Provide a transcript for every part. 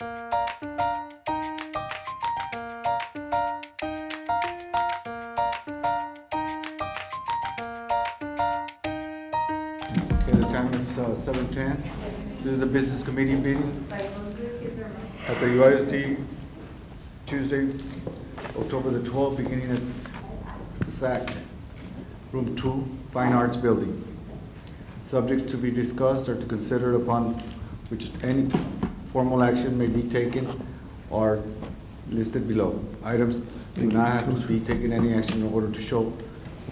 Okay, the time is 7:10. This is a business committee meeting at the UISD Tuesday, October the 12th, beginning at SAC, Room 2, Fine Arts Building. Subjects to be discussed or to consider upon which any formal action may be taken are listed below. Items do not have to be taken any action in order to show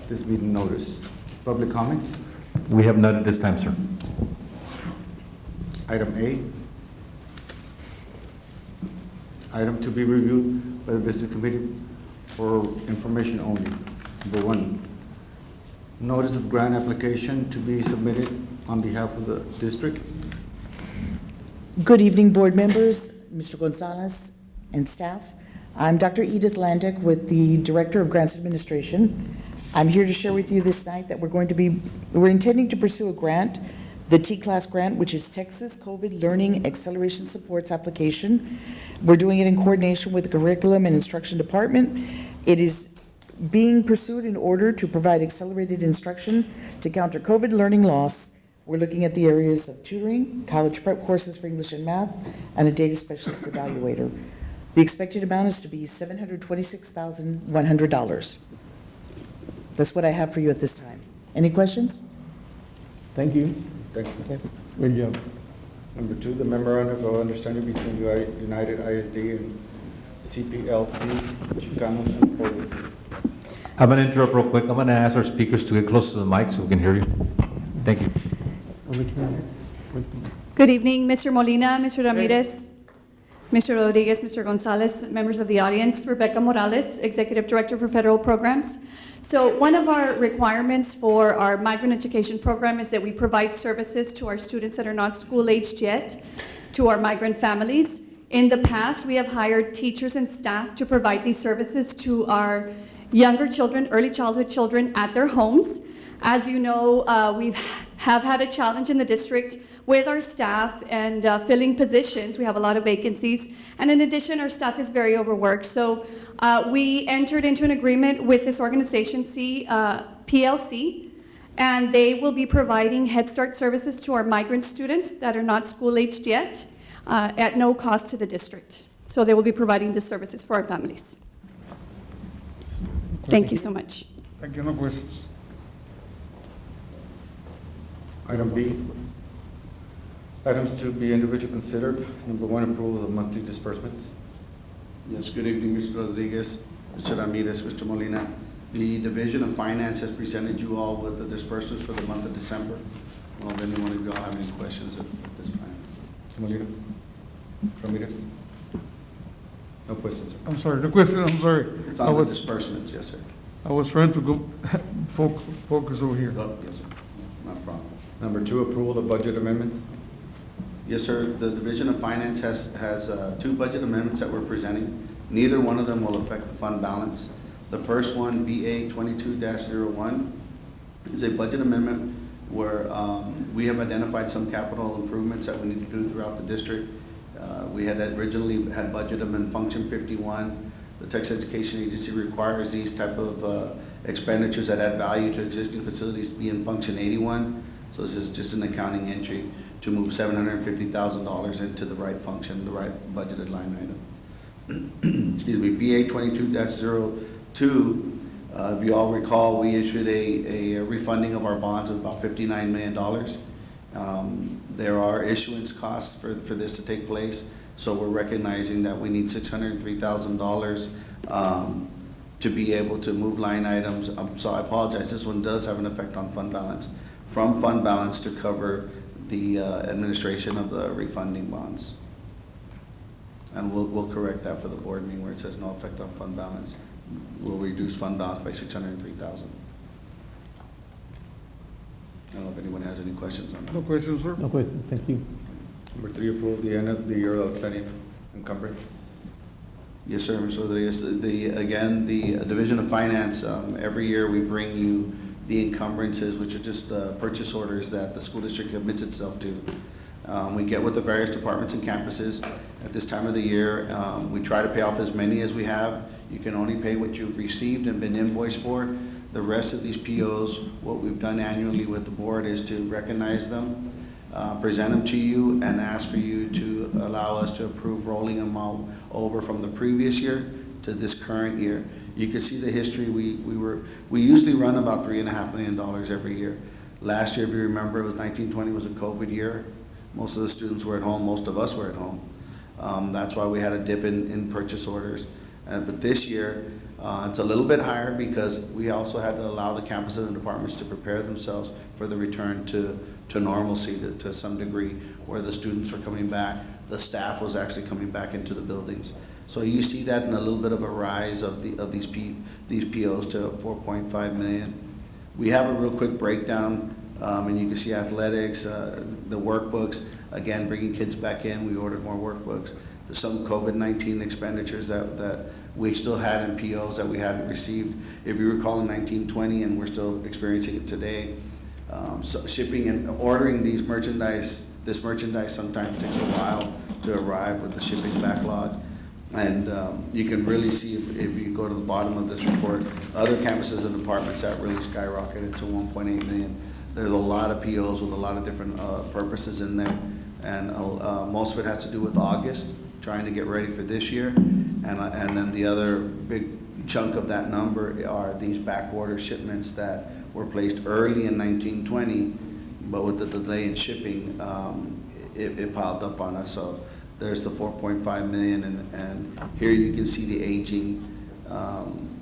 this meeting notice. Public comments? We have none at this time, sir. Item A. Item to be reviewed by the Business Committee for information only. Number 1, notice of grant application to be submitted on behalf of the district. Good evening, board members, Mr. Gonzalez and staff. I'm Dr. Edith Landick with the Director of Grants Administration. I'm here to share with you this night that we're intending to pursue a grant, the T-Class grant, which is Texas COVID Learning Acceleration Supports application. We're doing it in coordination with the Curriculum and Instruction Department. It is being pursued in order to provide accelerated instruction to counter COVID learning loss. We're looking at the areas of tutoring, college prep courses for English and math, and a data specialist evaluator. The expected amount is to be $726,100. That's what I have for you at this time. Any questions? Thank you. Thank you. Okay. Good job. Number 2, the memorandum of understanding between United ISD and CPLC, Chicanos and Pueblo. I'm going to interrupt real quick. I'm going to ask our speakers to get close to the mic so we can hear you. Thank you. Good evening, Mr. Molina, Mr. Ramirez, Mr. Rodriguez, Mr. Gonzalez, members of the audience, Rebecca Morales, Executive Director for Federal Programs. So one of our requirements for our migrant education program is that we provide services to our students that are not school-aged yet, to our migrant families. In the past, we have hired teachers and staff to provide these services to our younger children, early childhood children at their homes. As you know, we have had a challenge in the district with our staff and filling positions. We have a lot of vacancies. And in addition, our staff is very overworked. So we entered into an agreement with this organization, PLC, and they will be providing Head Start services to our migrant students that are not school-aged yet at no cost to the district. So they will be providing the services for our families. Thank you so much. Thank you. No questions. Item B. Items to be individually considered. Number 1, approval of monthly disbursements. Yes, good evening, Mr. Rodriguez, Mr. Ramirez, Mr. Molina. The Division of Finance has presented you all with the disbursements for the month of December. Well, if anyone of you all have any questions at this time. Molina? Ramirez? No questions, sir. I'm sorry, the question, I'm sorry. It's I on the was, disbursements, yes, sir. I was trying to go focus over here. Oh, yes, sir, not a problem. Number 2, approval of budget amendments. Yes, sir, the Division of Finance has 2 budget amendments that we're presenting. Neither one of them will affect the fund balance. The first one, BA 22-01, is a budget amendment where we have identified some capital improvements that we need to do throughout the district. We had originally had budgeted them in Function 51. The Texas Education Agency requires these type of expenditures that add value to existing facilities to be in Function 81. So this is just an accounting entry to move $750,000 into the right function, the right budgeted line item. Excuse me, BA 22-02, if you all recall, we issued a refunding of our bonds of about $59 million. There are issuance costs for this to take place, so we're recognizing that we need $603,000 to be able to move line items. So I apologize, this one does have an effect on fund balance, from fund balance to cover the administration of the refunding bonds. And we'll correct that for the board meeting where it says no effect on fund balance. We'll reduce fund balance by $603,000. I don't know if anyone has any questions on that. No questions, sir? No question, thank you. Number 3, approve the end of the year outstanding encumbrance. Yes, sir, Mr. Rodriguez. Again, the Division of Finance, every year we bring you the encumbrances, which are just purchase orders that the school district commits itself to. We get with the various departments and campuses at this time of the year. We try to pay off as many as we have. You can only pay what you've received and been invoiced for. The rest of these POs, what we've done annually with the board is to recognize them, present them to you, and ask for you to allow us to approve rolling them out over from the previous year to this current year. You can see the history. We usually run about $3.5 million every year. Last year, if you remember, it was 1920 was a COVID year. Most of the students were at home. Most of us were at home. That's why we had a dip in purchase orders. But this year, it's a little bit higher because we also had to allow the campuses and departments to prepare themselves for the return to normalcy to some degree, where the students were coming back, the staff was actually coming back into the buildings. So you see that in a little bit of a rise of these POs to 4.5 million. We have a real quick breakdown, and you can see athletics, the workbooks, again, bringing kids back in. We ordered more workbooks. There's some COVID-19 expenditures that we still had in POs that we hadn't received. If you recall in 1920, and we're still experiencing it today, so shipping and ordering this merchandise sometimes takes a while to arrive with the shipping backlog. And you can really see if you go to the bottom of this report, other campuses and departments that really skyrocketed to 1.8 million. There's a lot of POs with a lot of different purposes in there. And most of it has to do with August, trying to get ready for this year. And then the other big chunk of that number are these back order shipments that were placed early in 1920, but with the delay in shipping, it piled up on us. So there's the 4.5 million, and here you can see the aging.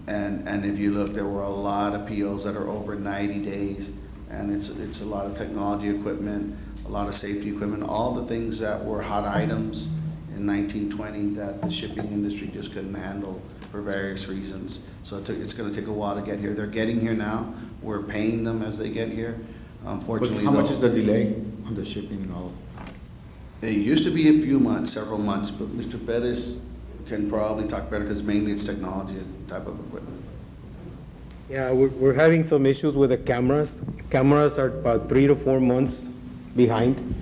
And if you look, there were a lot of POs that are over 90 days, and it's a lot of technology equipment, a lot of safety equipment, all the things that were hot items in 1920 that the shipping industry just couldn't handle for various reasons. So it's going to take a while to get here. They're getting here now. We're paying them as they get here. Unfortunately, But how much is the delay on the shipping and all? It used to be a few months, several months, but Mr. Perez can probably talk better because mainly it's technology type of equipment. Yeah, we're having some issues with the cameras. Cameras are about 3 to 4 months behind.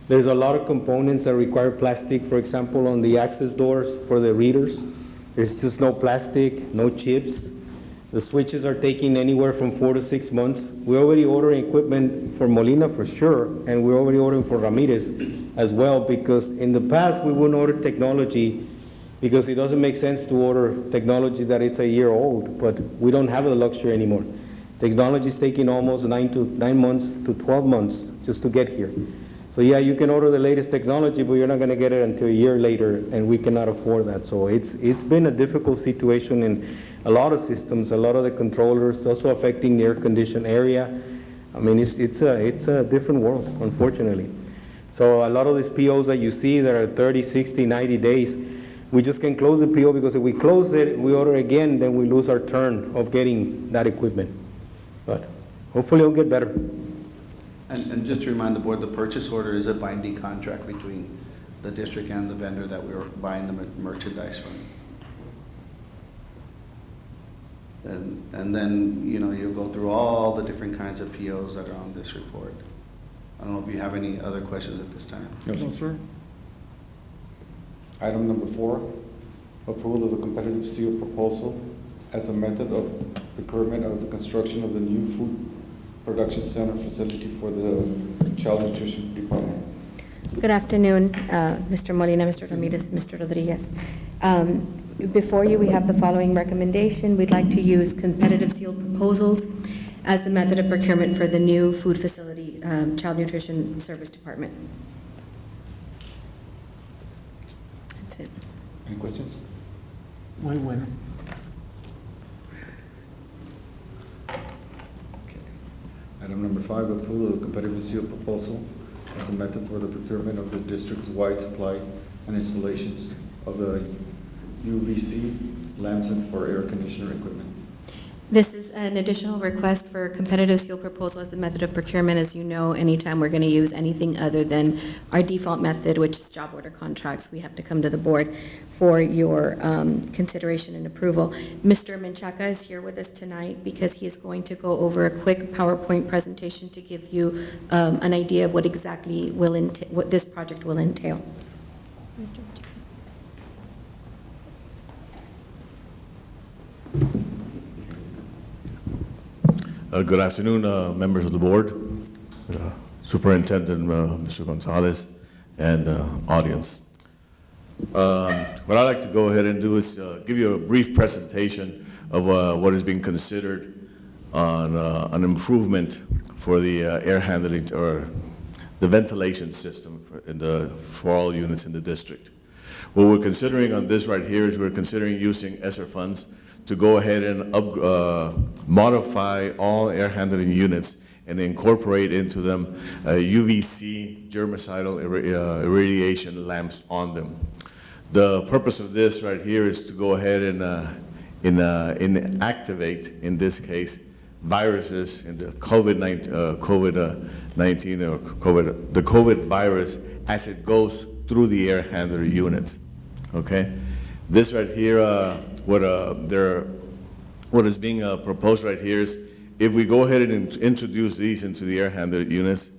There's a lot of components that require plastic, for example, on the access doors for the readers. There's just no plastic, no chips. The switches are taking anywhere from 4 to 6 months. We're already ordering equipment for Molina for sure, and we're already ordering for Ramirez as well, because in the past we wouldn't order technology because it doesn't make sense to order technology that it's a year old, but we don't have the luxury anymore. Technology is taking almost 9 months to 12 months just to get here. So yeah, you can order the latest technology, but you're not going to get it until a year later, and we cannot afford that. So it's been a difficult situation in a lot of systems, a lot of the controllers, also affecting the air-conditioned area. I mean, it's a different world, unfortunately. So a lot of these POs that you see that are 30, 60, 90 days, we just can close the PO because if we close it, we order again, then we lose our turn of getting that equipment. But hopefully it'll get better. And just to remind the board, the purchase order is a binding contract between the district and the vendor that we were buying the merchandise from. And then, you know, you'll go through all the different kinds of POs that are on this report. I don't know if you have any other questions at this time. No, sir. Item number 4, approval of the competitive seal proposal as a method of procurement of the construction of the new food production center facility for the Child Nutrition Department. Good afternoon, Mr. Molina, Mr. Ramirez, Mr. Rodriguez. Before you, we have the following recommendation. We'd like to use competitive seal proposals as the method of procurement for the new food facility, Child Nutrition Service Department. That's it. Any questions? Muy bueno. Item number 5, approval of the competitive seal proposal as a method for the procurement of the district's wide supply and installations of the UVC lamps and for air conditioner equipment. This is an additional request for competitive seal proposal as the method of procurement. As you know, anytime we're going to use anything other than our default method, which is job order contracts, we have to come to the board for your consideration and approval. Mr. Menchaca is here with us tonight because he is going to go over a quick PowerPoint presentation to give you an idea of what exactly what this project will entail. Mr. Good afternoon, members of the board, Superintendent Mr. Gonzalez, and audience. What I'd like to go ahead and do is give you a brief presentation of what is being considered on an improvement for the air handling or the ventilation system for all units in the district. What we're considering on this right here is we're considering using ESSER funds to go ahead and modify all air handling units and incorporate into them UVC germicidal irradiation lamps on them. The purpose of this right here is to go ahead and inactivate, in this case, viruses in the COVID-19 or the COVID virus as it goes through the air handler units. Okay, this right here, what is being proposed right here is if we go ahead and introduce these into the air handler units,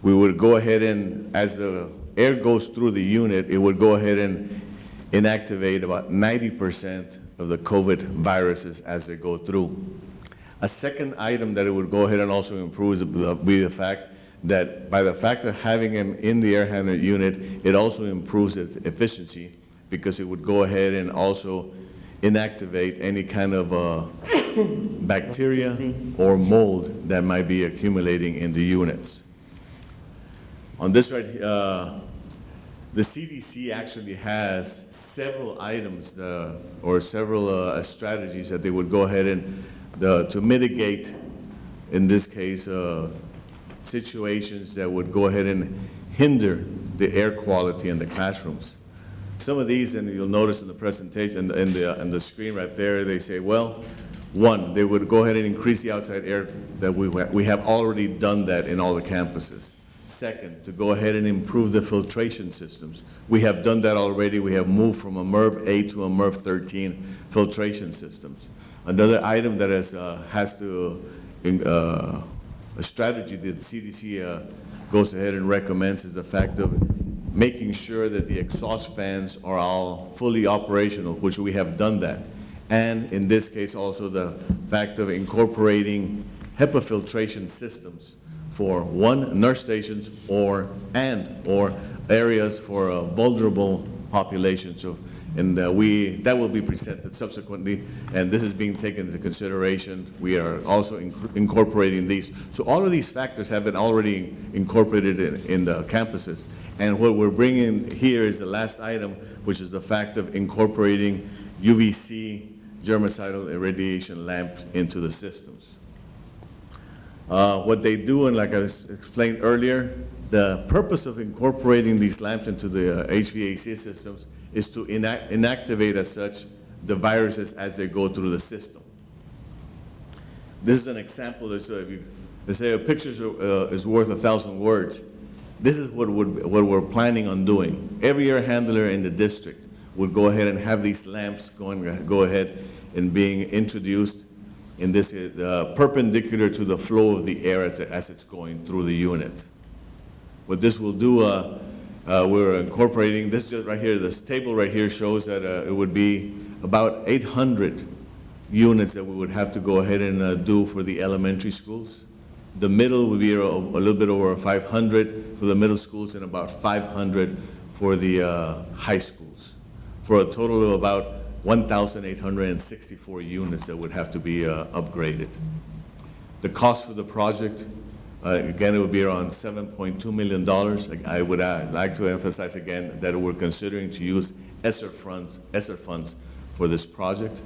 we would go ahead and, as the air goes through the unit, it would go ahead and inactivate about 90% of the COVID viruses as they go through. A second item that it would go ahead and also improve would be the fact that by the fact of having them in the air handler unit, it also improves its efficiency because it would go ahead and also inactivate any kind of bacteria or mold that might be accumulating in the units. On this right here, the CDC actually has several items or several strategies that they would go ahead and to mitigate, in this case, situations that would go ahead and hinder the air quality in the classrooms. Some of these, and you'll notice in the presentation, in the screen right there, they say, well, one, they would go ahead and increase the outside air that we have already done that in all the campuses. Second, to go ahead and improve the filtration systems. We have done that already. We have moved from a MERV 8 to a MERV 13 filtration systems. Another item that a strategy that CDC goes ahead and recommends is the fact of making sure that the exhaust fans are all fully operational, which we have done that. And in this case, also the fact of incorporating HEPA filtration systems for nurse stations or areas for vulnerable populations. And that will be presented subsequently, and this is being taken into consideration. We are also incorporating these. So all of these factors have been already incorporated in the campuses. And what we're bringing here is the last item, which is the fact of incorporating UVC germicidal irradiation lamps into the systems. What they do, and like I explained earlier, the purpose of incorporating these lamps into the HVAC systems is to inactivate as such the viruses as they go through the system. This is an example. They say a picture is worth 1,000 words. This is what we're planning on doing. Every air handler in the district would go ahead and have these lamps go ahead and being introduced in this perpendicular to the flow of the air as it's going through the unit. What this will do, we're incorporating, this just right here, this table right here shows that it would be about 800 units that we would have to go ahead and do for the elementary schools. The middle would be a little bit over 500 for the middle schools and about 500 for the high schools, for a total of about 1,864 units that would have to be upgraded. The cost for the project, again, it would be around $7.2 million. I would like to emphasize again that we're considering to use ESSER funds for this project.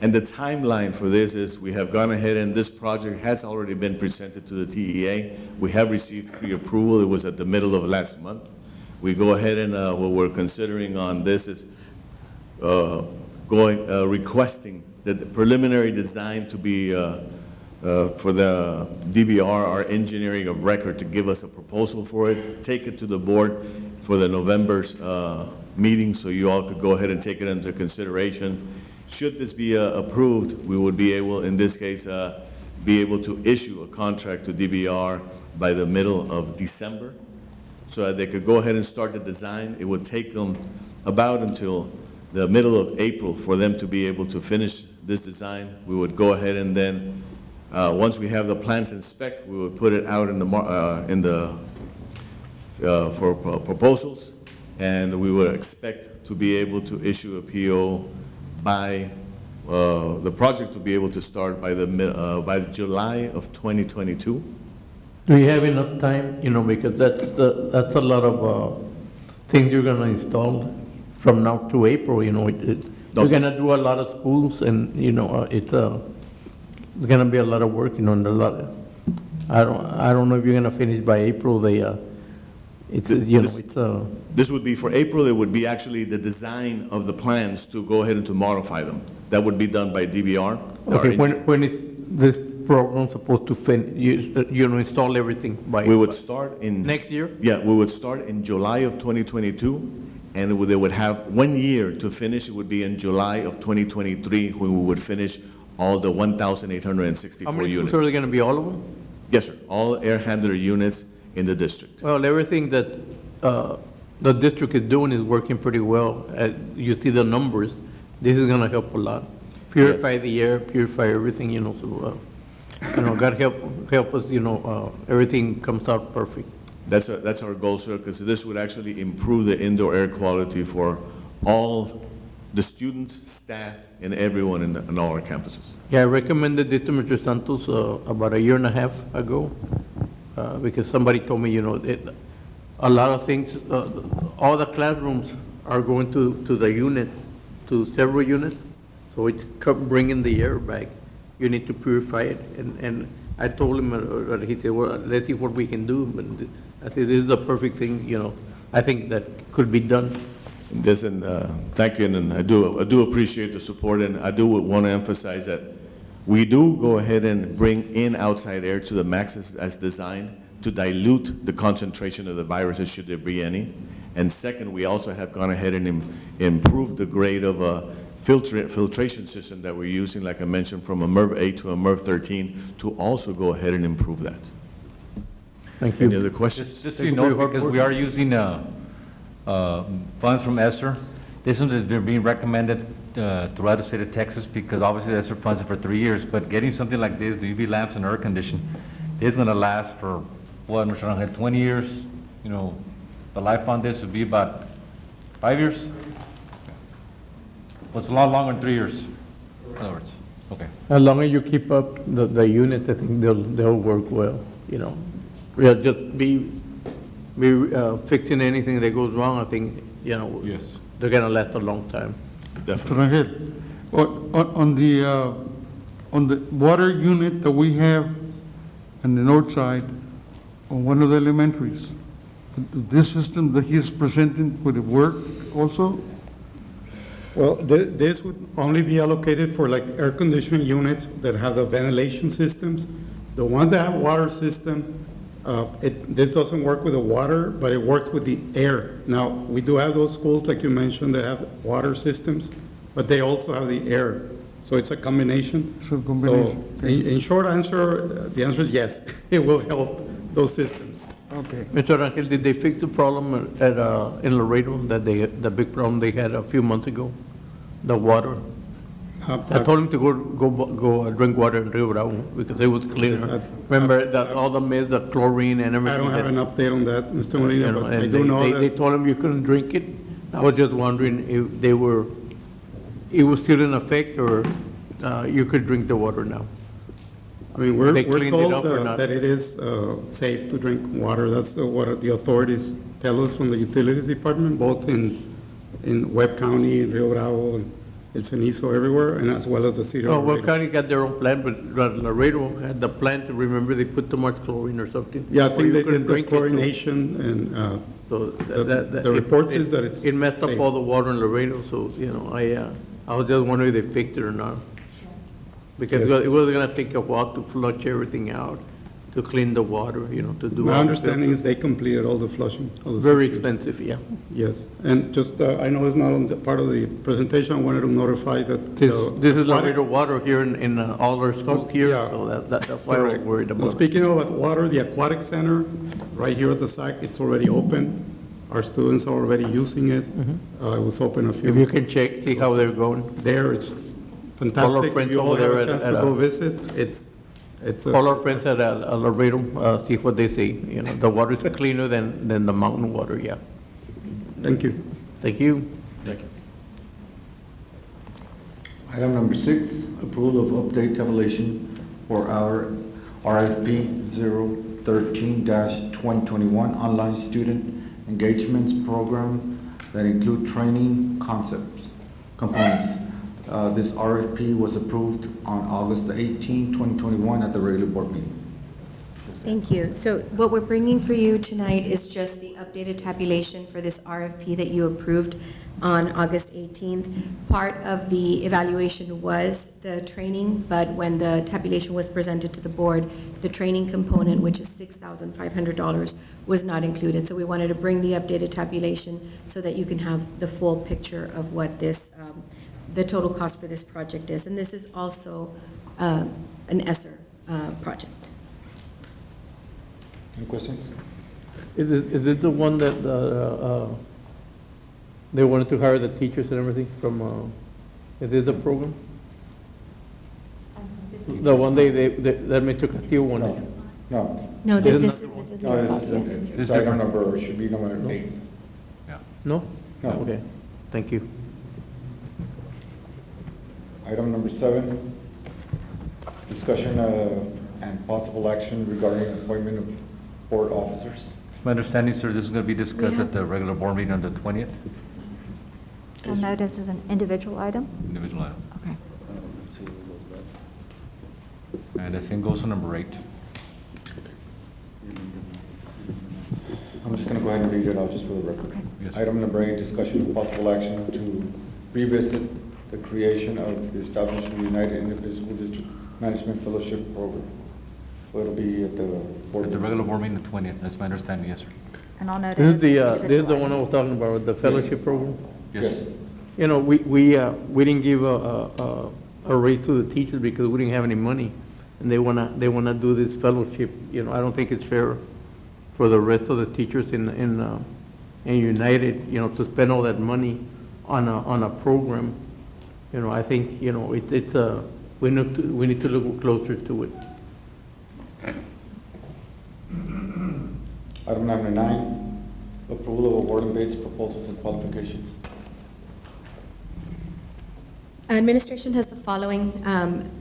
And the timeline for this is we have gone ahead and this project has already been presented to the TEA. We have received pre-approval. It was at the middle of last month. We go ahead and what we're considering on this is requesting the preliminary design to be, for the DBR, our engineering of record, to give us a proposal for it, take it to the board for the November's meeting, so you all could go ahead and take it into consideration. Should this be approved, we would be able, in this case, be able to issue a contract to DBR by the middle of December, so that they could go ahead and start the design. It would take them about until the middle of April for them to be able to finish this design. We would go ahead and then, once we have the plans in spec, we would put it out in for proposals, and we would expect to be able to issue a PO by, the project to be able to start by July of 2022. Do you have enough time, because that's a lot of things you're gonna install from now to April, you're gonna do a lot of schools and, it's gonna be a lot of work, and a lot, I don't know if you're gonna finish by April, This would be for April. It would be actually the design of the plans to go ahead and to modify them. That would be done by DBR. Okay, when this program's supposed to install everything by? We would start in. Next year? Yeah, we would start in July of 2022, and they would have 1 year to finish. It would be in July of 2023 when we would finish all the 1,864 How many units. schools are they gonna be, all of them? Yes, sir. All air handler units in the district. Well, everything that the district is doing is working pretty well. You see the numbers. This is gonna help a lot. Purify the air, purify everything, so, God help us, everything comes out perfect. That's our goal, sir, because this would actually improve the indoor air quality for all the students, staff, and everyone in all our campuses. Yeah, I recommended it to Mr. Santos about a year and a half ago, because somebody told me, a lot of things, all the classrooms are going to the units, to several units, so it's bringing the air back. You need to purify it, and I told him, he said, well, let's see what we can do, but I said, this is the perfect thing, I think that could be done. Listen, thank you, and I do appreciate the support, and I do want to emphasize that we do go ahead and bring in outside air to the max as designed to dilute the concentration of the viruses, should there be any. And second, we also have gone ahead and improved the grade of a filtration system that we're using, like I mentioned, from a MERV 8 to a MERV 13, to also go ahead and improve that. Thank you. Any other questions? Just so you know, because we are using funds from ESSER. This one is being recommended throughout the state of Texas, because obviously ESSER funds it for 3 years, but getting something like this, the UV lamps and air condition, is going to last for, what, Mr. Angel, 20 years? The life on this would be about 5 years? Well, it's a lot longer than 3 years, in other words. Okay. As long as you keep up the units, I think they'll work well, We'll just be fixing anything that goes wrong, I think, Yes. they're gonna last a long time. Definitely. Mr. Rangel, on the water unit that we have on the north side, on one of the elementaries, this system that he's presenting, would it work also? Well, this would only be allocated for like air conditioning units that have the ventilation systems. The ones that have water system, this doesn't work with the water, but it works with the air. Now, we do have those schools, like you mentioned, that have water systems, but they also have the air. So it's a combination. So combination. So in short answer, the answer is yes, it will help those systems. Okay. Mr. Rangel, did they fix the problem in Laredo, the big problem they had a few months ago? The water? I told him to go drink water in Rio Bravo because it was clear. Remember that all the mist, the chlorine and everything? I don't have an update on that, Mr. Molina, but I and do know they that. told him you couldn't drink it. I was just wondering if it was still in effect, or you could drink the water now. I mean, They we're cleaned it told up or not? that it is safe to drink water. That's what the authorities tell us from the utilities department, both in Webb County, in Rio Bravo, and El Cenizo, everywhere, and as well as the city Well, of Webb Laredo. County got their own plant, but Laredo had the plant, remember they put too much chlorine or something? Yeah, I Or think you they couldn't did the drink it, so- chlorination, and So the report says that it's It messed up safe. all the water in Laredo, so, I was just wondering if they fixed it or not. Because Yes. it was gonna take a while to flush everything out, to clean the water, to do. My all the understanding is they completed all the flushing. of the Very cisterns. expensive, yeah. Yes, and just, I know it's not on the part of the presentation, I wanted to notify that. This is aquatic- Laredo Water here in all our schools here, Yeah. so that's why we're Correct. worried Now, about it. speaking about water, the aquatic center, right here at the SAC, it's already open. Our students are already using it. It was open a few. If you can check, see how they're going. There, it's fantastic. If friends you all over have there a at- chance to at, go visit, it's. Call our friends at Laredo, see what they say. The water is cleaner than the mountain water, yeah. Thank you. Thank you. Item number 6, approval of update tabulation for our RFP 013-2021 online student engagements program that include training concepts, components. This RFP was approved on August 18, 2021 at the regular board meeting. Thank you. So what we're bringing for you tonight is just the updated tabulation for this RFP that you approved on August 18th. Part of the evaluation was the training, but when the tabulation was presented to the board, the training component, which is $6,500, was not included. So we wanted to bring the updated tabulation so that you can have the full picture of what this, the total cost for this project is. And this is also an ESSER project. Any questions? Is it the one that they wanted to hire the teachers and everything from, is this the program? The one that Mr. Castillo wanted? No. No, This is this not is. No, this is, it's item number, should be number 8. No? No. Okay, thank you. Item number 7, discussion and possible action regarding appointment of board officers. It's my understanding, sir, this is going to be discussed at the regular board meeting on the 20th, I'll note this as an individual item. individual item. Okay. And the same goes to number 8. I'm just going to go ahead and read it out just for the record. Okay. Yes. Item number 8, discussion and possible action to revisit the creation of the establishment of United Independent School District Management Fellowship Program. So it'll be at the board. At the regular board meeting, the 20th, that's my understanding, yes, sir. And I'll note it This is as the, an this is individual the one I item. was talking about, the fellowship program? Yes. We didn't give a raise to the teachers because we didn't have any money. And they wanna do this fellowship, I don't think it's fair for the rest of the teachers in United, to spend all that money on a program. I think, it's we need to look closer to it. Item number 9, approval of awarding bids, proposals, and qualifications. Administration has the following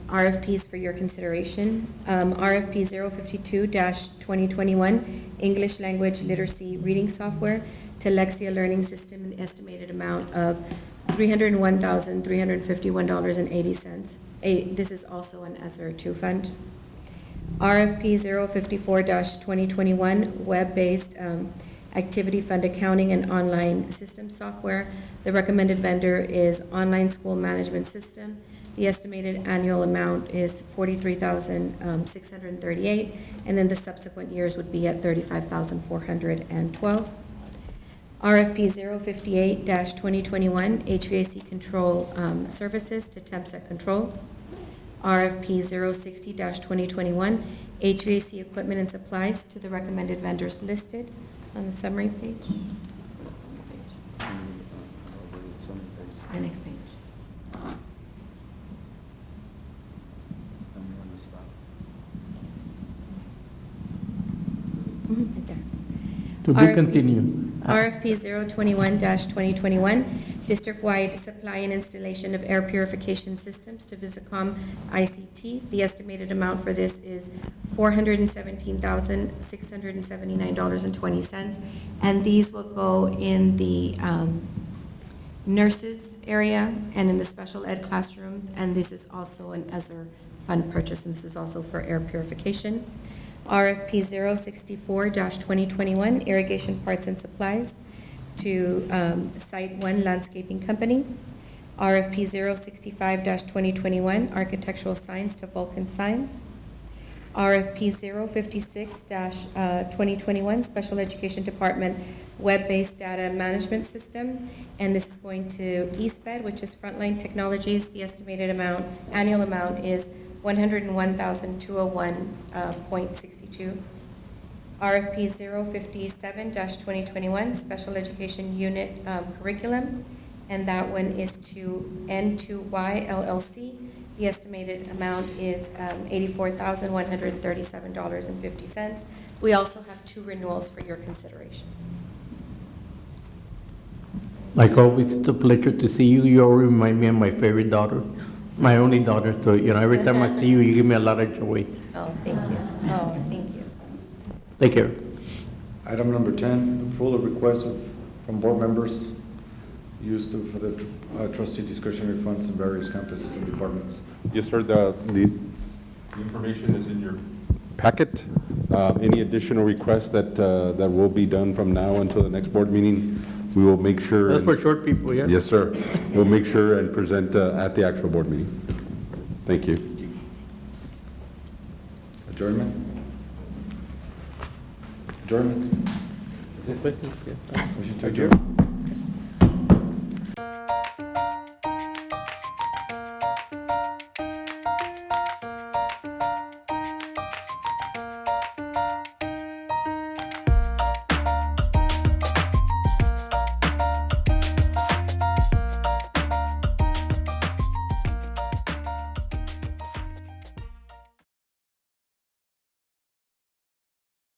RFPs for your consideration. RFP 052-2021, English Language Literacy Reading Software to Lexia Learning System in the estimated amount of $301,351.80. This is also an ESSER 2 fund. RFP 054-2021, web-based activity fund accounting and online system software. The recommended vendor is Online School Management System. The estimated annual amount is $43,638, and then the subsequent years would be at $35,412. RFP 058-2021, HVAC Control Services to Temsec Controls. RFP 060-2021, HVAC Equipment and Supplies to the recommended vendors listed on the summary page. The next page. Right there. To be RFP continued. RFP 021-2021, district-wide supply and installation of air purification systems to Visacom ICT. The estimated amount for this is $417,679.20, and these will go in the nurses area and in the special ed classrooms, and this is also an ESSER fund purchase, and this is also for air purification. RFP 064-2021, irrigation parts and supplies to Site 1 Landscaping Company. RFP 065-2021, architectural signs to Vulcan Signs. RFP 056-2021, Special Education Department Web-Based Data Management System, and this is going to EastBed, which is Frontline Technologies. The estimated amount, annual amount is $101,201.62. RFP 057-2021, Special Education Unit Curriculum, and that one is to N2Y LLC. The estimated amount is $84,137.50. We also have 2 renewals for your consideration. Like always, it's a pleasure to see you. You always remind me of my favorite daughter, my only daughter. So, every time I see you, you give me a lot of joy. Oh, thank you. Oh, thank you. Take care. Item number 10, approval of requests from board members used for the trustee discretionary funds in various campuses and departments. Yes, sir, the information is in your packet. Any additional requests that will be done from now until the next board meeting, we will make sure. That's for short people, yeah? Yes, sir. We'll make sure and present at the actual board meeting. Thank you. Adjournment? Adjournment? Is it questions? Yeah. Motion to adjourn.